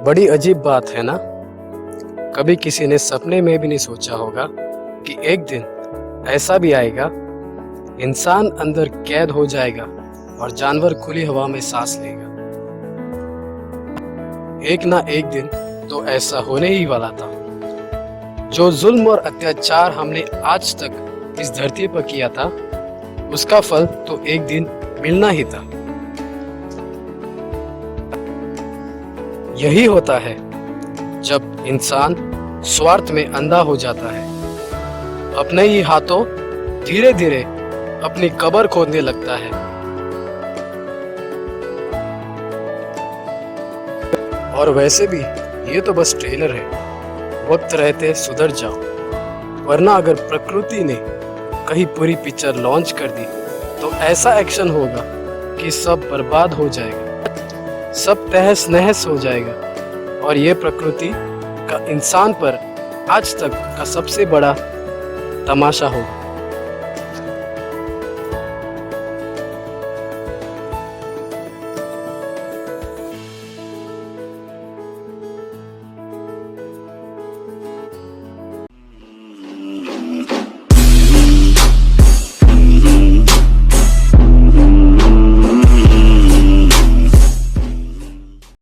बड़ी अजीब बात है ना। कभी किसी ने सपने में भी नहीं सोचा होगा कि एक दिन ऐसा भी आएगा, इंसान अंदर कैद हो जाएगा और जानवर खुली हवा में सांस लेगा। एक ना एक दिन तो ऐसा होने ही वाला था। जो जुल्म और अत्याचार हमने आज तक इस धरती पर किया था, उसका फल तो एक दिन मिलना ही था। यही होता है जब इंसान स्वार्थ में अंधा हो जाता है, अपने ही हाथों धीरे धीरे अपनी कब्र खोदने लगता है। और वैसे भी ये तो बस ट्रेलर है। वक्त रहते सुधर जाओ, वरना अगर प्रकृति ने कहीं पूरी पिक्चर लॉन्च कर दी तो ऐसा एक्शन होगा कि सब बर्बाद हो जाएगा, सब तहस नहस हो जाएगा। और ये प्रकृति का इंसान पर आज तक का सबसे बड़ा तमाशा होगा।